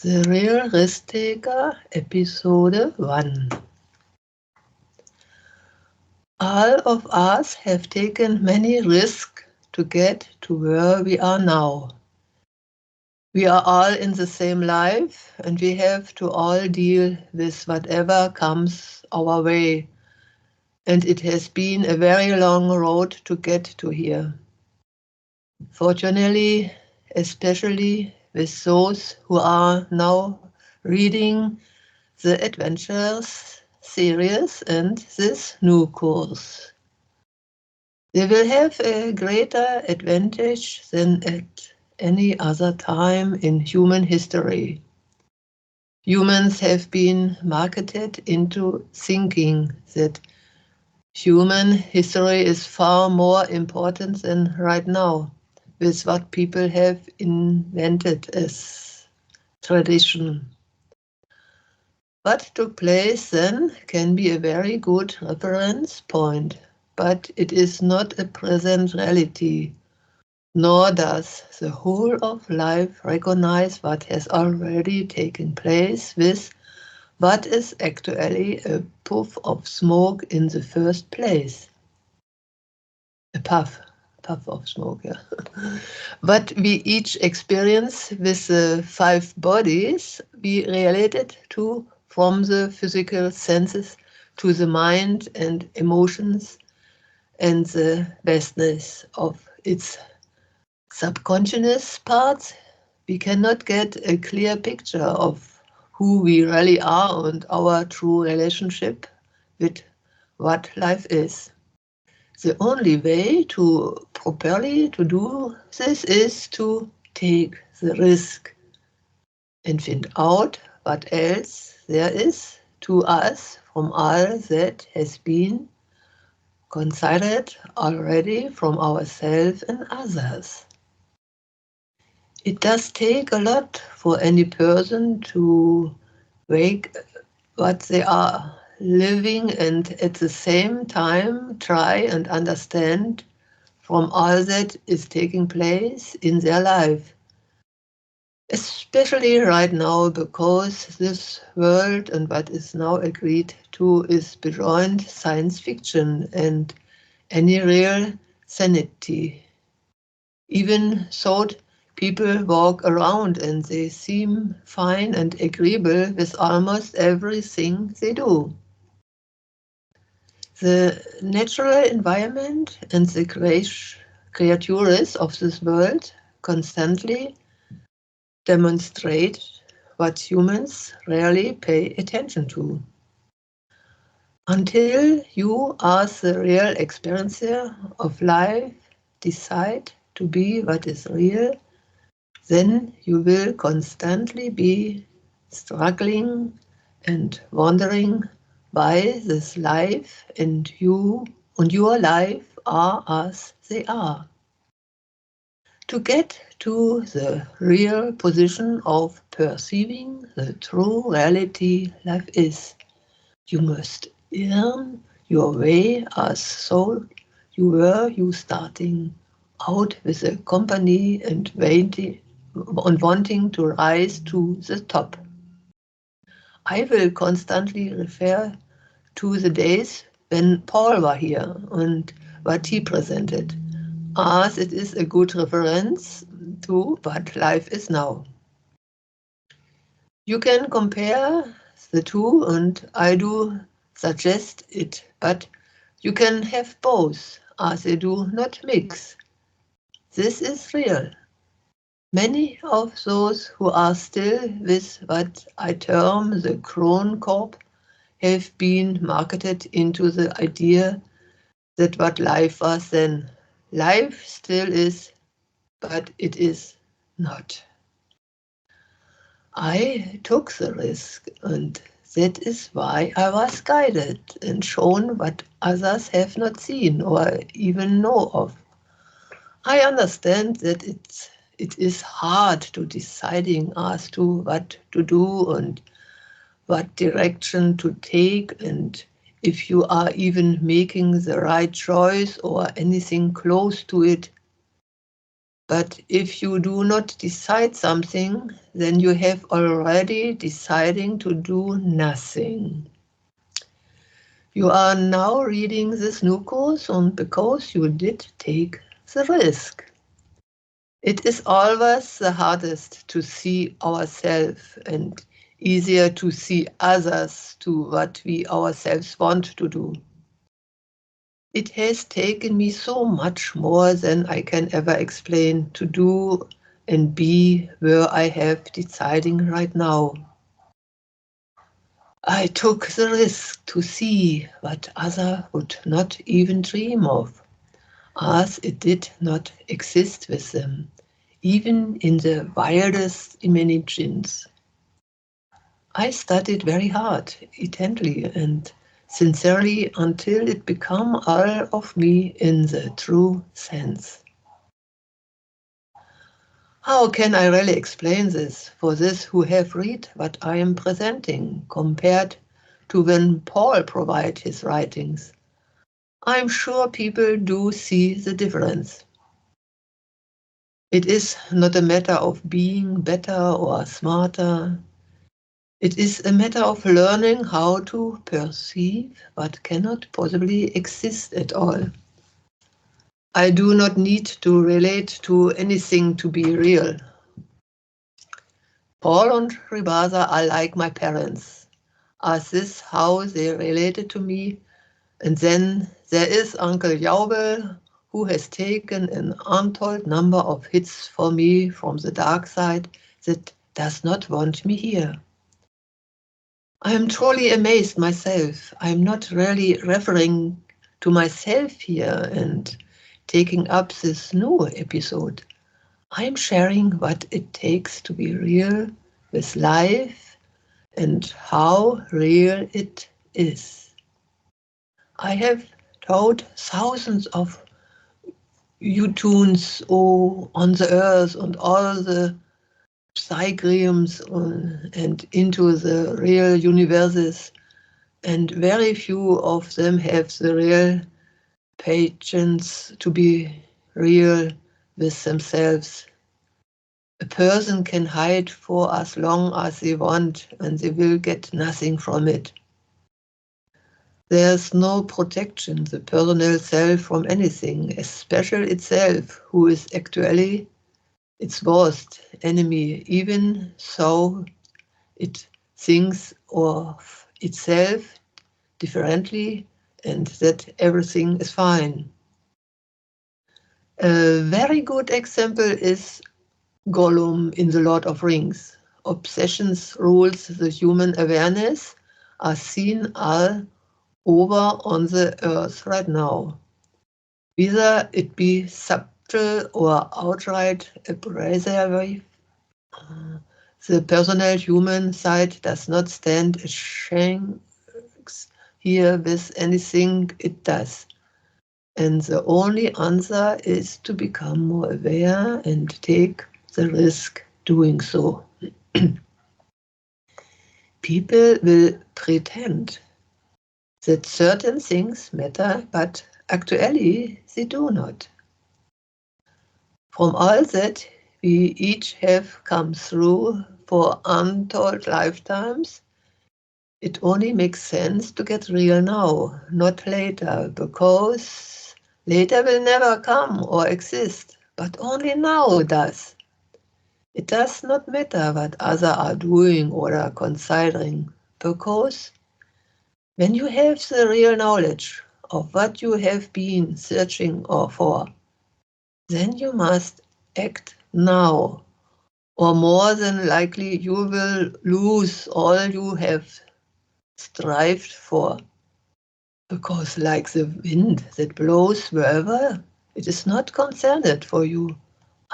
The Real Risktaker, Episode 1. All of us have taken many risks to get to where we are now. We are all in the same life, and we have to all deal with whatever comes our way. And it has been a very long road to get to here. Fortunately, especially with those who are now reading the AdventurIS Series and this NUCourse. They will have a greater advantage than at any other time in human history. Humans have been marketed into thinking that human history is far more important than right now, with what people have invented as tradition. What took place then can be a very good reference point, but it is not a present reality, nor does the whole of life recognize what has already taken place with what is actually a puff of smoke in the first place. A puff of smoke, yeah. What we each experience with the 5 bodies, we related to from the physical senses to the mind and emotions and the vastness of its subconscious parts. We cannot get a clear picture of who we really are and our true relationship with what life is. The only way to properly to do this is to take the risk and find out what else there is to us from all that has been considered already from ourselves and others. It does take a lot for any person to wake what they are living and at the same time try and understand from all that is taking place in their life. Especially right now, because this world and what is now agreed to is beyond science fiction and any real sanity. Even thought people walk around and they seem fine and agreeable with almost everything they do. The natural environment and the creatures of this world constantly demonstrate what humans rarely pay attention to. Until you, as the real experiencer of life, decide to be what is real, then you will constantly be struggling and wondering why this life and you and your life are as they are. To get to the real position of perceiving the true reality life is, you must earn your way as though you were starting out with a company and wanting to rise to the top. I will constantly refer to the days when Paul was here and what he presented, as it is a good reference to what life is now. You can compare the two, and I do suggest it, but you can have both, as they do not mix. This is real. Many of those who are still with what I term the Kronkorb have been marketed into the idea that what life was then, life still is, but it is not. I took the risk, and that is why I was guided and shown what others have not seen or even know of. I understand that it is hard to deciding as to what to do and what direction to take, and if you are even making the right choice or anything close to it. But if you do not decide something, then you have already deciding to do nothing. You are now reading this new course and because you did take the risk. It is always the hardest to see ourselves and easier to see others to what we ourselves want to do. It has taken me so much more than I can ever explain to do and be where I have deciding right now. I took the risk to see what others would not even dream of, as it did not exist with them, even in the wildest imaginations. I studied very hard, intently and sincerely until it became all of me in the true sense. How can I really explain this for those who have read what I am presenting compared to when Paul provided his writings? I'm sure people do see the difference. It is not a matter of being better or smarter. It is a matter of learning how to perceive what cannot possibly exist at all. I do not need to relate to anything to be real. Paul and Ribasa are like my parents. As this how they related to me. And then there is Uncle Jaubel, who has taken an untold number of hits for me from the dark side that does not want me here. I am truly amazed myself. I am not really referring to myself here and taking up this new episode. I am sharing what it takes to be real with life and how real it is. I have taught thousands of U-tunes on the earth and all the psychreams and into the real universes, and very few of them have the real patience to be real with themselves. A person can hide for as long as they want and they will get nothing from it. There's no protection the personal self from anything, especially itself, who is actually its worst enemy, even so it thinks of itself differently and that everything is fine. A very good example is Gollum in The Lord of Rings. Obsessions rules the human awareness are seen all over on the earth right now. Whether it be subtle or outright abrasive, the personal human side does not stand a chance here with anything it does. And the only answer is to become more aware and take the risk doing so. People will pretend that certain things matter, but actually they do not. From all that we each have come through for untold lifetimes, it only makes sense to get real now, not later, because later will never come or exist, but only now does. It does not matter what others are doing or are considering, because when you have the real knowledge of what you have been searching for, then you must act now, or more than likely you will lose all you have strived for. Because like the wind that blows wherever, it is not concerned for you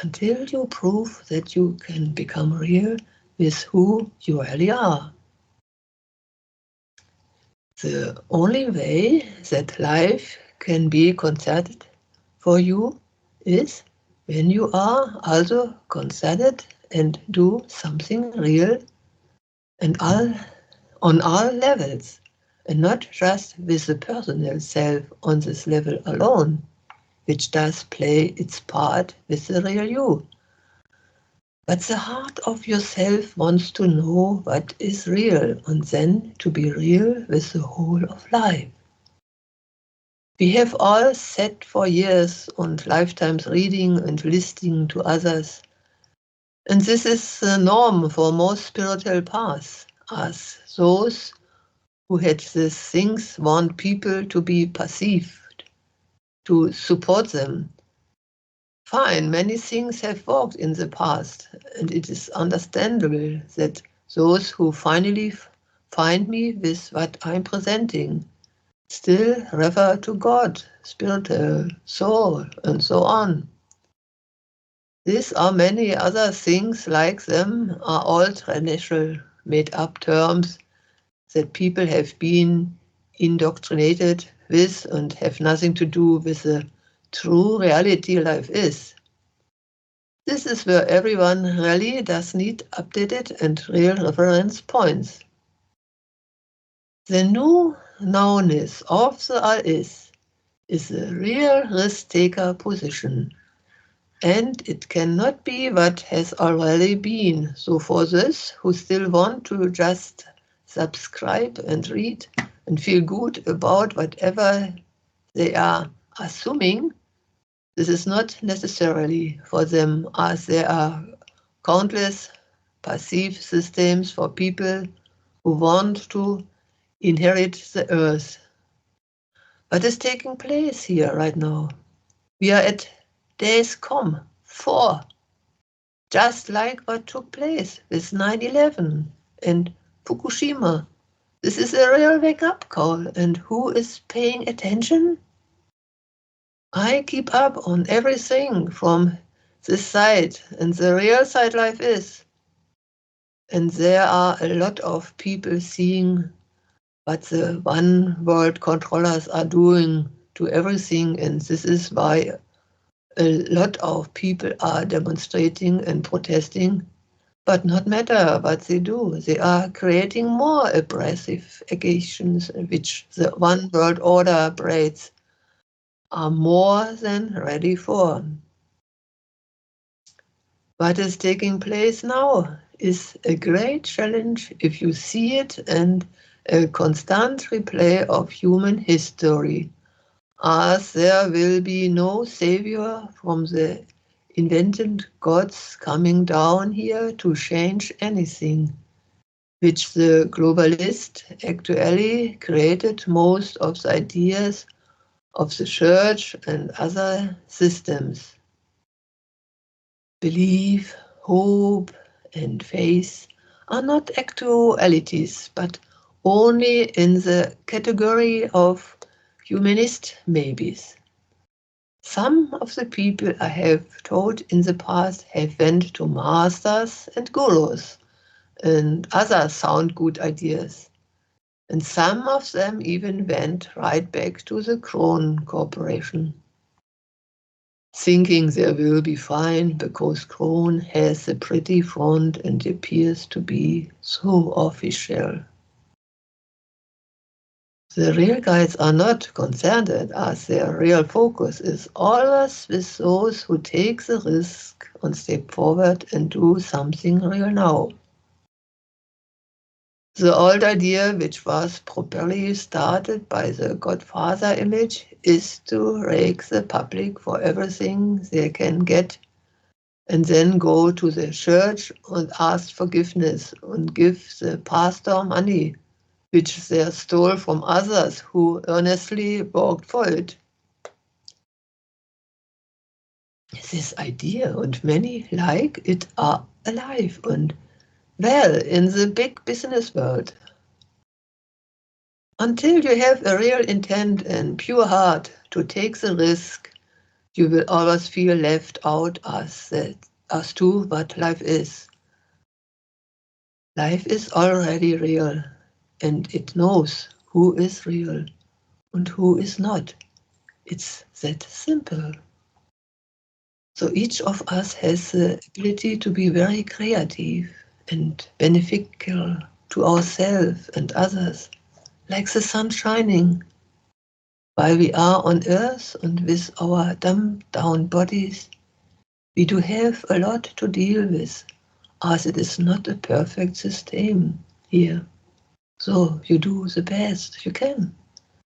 until you prove that you can become real with who you really are. The only way that life can be considered for you is when you are also considered and do something real and on all levels, and not just with the personal self on this level alone. which does play its part with the real you. But the heart of yourself wants to know what is real and then to be real with the whole of life. We have all sat for years and lifetimes reading and listening to others. And this is the norm for most spiritual paths, as those who had these things want people to be perceived, to support them. Fine, many things have worked in the past, and it is understandable that those who finally find me with what I'm presenting still refer to God, spiritual, soul, and so on. These are many other things like them are all traditional, made-up terms that people have been indoctrinated with and have nothing to do with the true reality life is. This is where everyone really does need updated and real reference points. The new nowness of the ALLLISS is a real risk-taker position, and it cannot be what has already been. So for those who still want to just subscribe and read and feel good about whatever they are assuming, this is not necessarily for them, as there are countless passive systems for people who want to inherit the earth. What is taking place here right now? We are at days 4, just like what took place with 9/11 and Fukushima. This is a real wake-up call, and who is paying attention? I keep up on everything from this side, and the real side life is. And there are a lot of people seeing what the one world controllers are doing to everything, and this is why a lot of people are demonstrating and protesting, but not matter what they do. They are creating more oppressive actions which the one world order braids are more than ready for. What is taking place now is a great challenge if you see it, and a constant replay of human history, as there will be no savior from the invented gods coming down here to change anything, which the globalist actually created most of the ideas of the church and other systems. Belief, hope, and faith are not actualities, but only in the category of humanist maybes. Some of the people I have taught in the past have went to masters and gurus and other sound good ideas. And some of them even went right back to the Crown Corporation, thinking they will be fine because Crown has a pretty front and appears to be so official. The real guides are not concerned, as their real focus is always with those who take the risk and step forward and do something real now. The old idea, which was properly started by the Godfather image, is to rake the public for everything they can get and then go to the church and ask forgiveness and give the pastor money, which they stole from others who earnestly worked for it. This idea, and many like it, are alive and well in the big business world. Until you have a real intent and pure heart to take the risk, you will always feel left out as to what life is. Life is already real, and it knows who is real and who is not. It's that simple. So each of us has the ability to be very creative and beneficial to ourselves and others, like the sun shining. While we are on Earth and with our dumbed down bodies, we do have a lot to deal with, as it is not a perfect system here. So you do the best you can.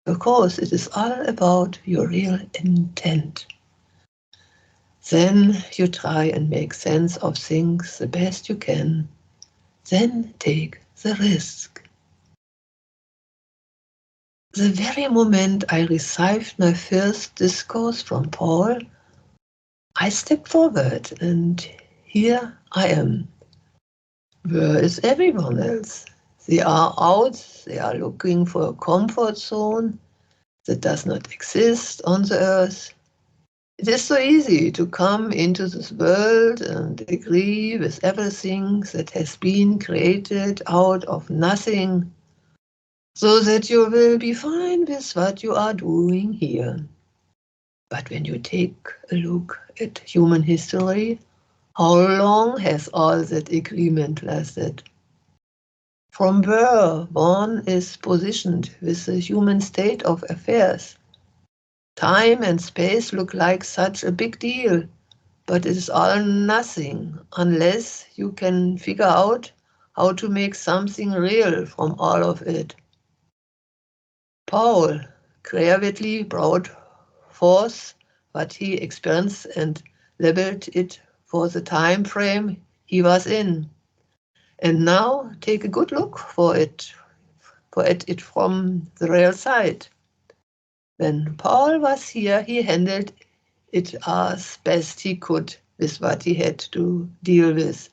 Of course, it is all about your real intent. Then you try and make sense of things the best you can. Then take the risk. The very moment I received my first discourse from Paul, I stepped forward and here I am. Where is everyone else? They are out, they are looking for a comfort zone that does not exist on the earth. It is so easy to come into this world and agree with everything that has been created out of nothing, so that you will be fine with what you are doing here. But when you take a look at human history, how long has all that agreement lasted? From where one is positioned with the human state of affairs, time and space look like such a big deal, but it is all nothing unless you can figure out how to make something real from all of it. Paul cleverly brought forth what he experienced and labeled it for the time frame he was in. And now take a good look at it from the real side. When Paul was here, he handled it as best he could with what he had to deal with.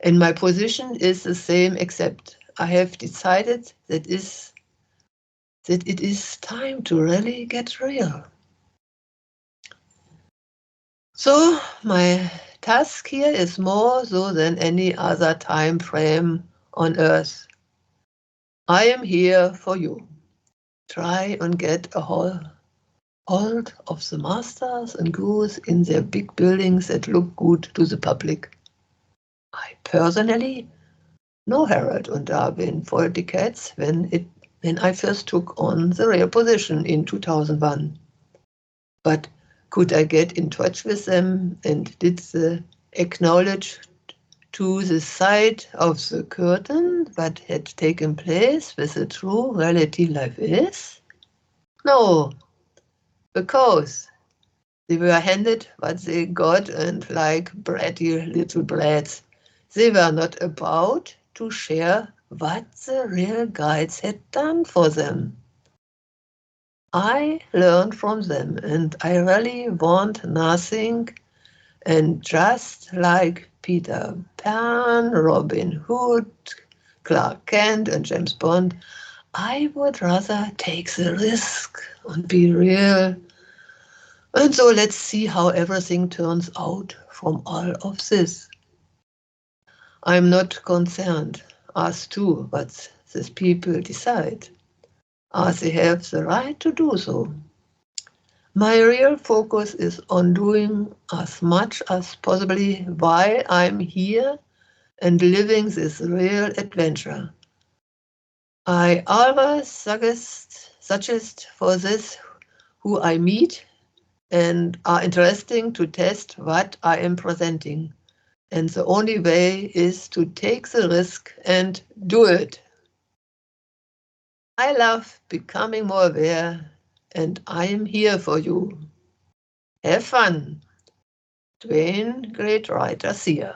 And my position is the same, except I have decided that it is time to really get real. So my task here is more so than any other time frame on Earth. I am here for you. Try and get a hold of the masters and gurus in their big buildings that look good to the public. I personally know Harold and Darwin for decades when I first took on the real position in 2001. But could I get in touch with them, and did the acknowledge to the side of the curtain what had taken place with the true reality LifeIS? No, because they were handed what they got, and like bratty little brats, they were not about to share what the real guides had done for them. I learned from them, and I really want nothing. And just like Peter Pan, Robin Hood, Clark Kent, and James Bond, I would rather take the risk and be real. And so let's see how everything turns out from all of this. I'm not concerned as to what these people decide, as they have the right to do so. My real focus is on doing as much as possibly while I'm here and living this real adventure. I always suggest for this who I meet and are interesting to test what I am presenting. And the only way is to take the risk and do it. I love becoming more aware, and I am here for you. Have fun. Dwayne, great writer here.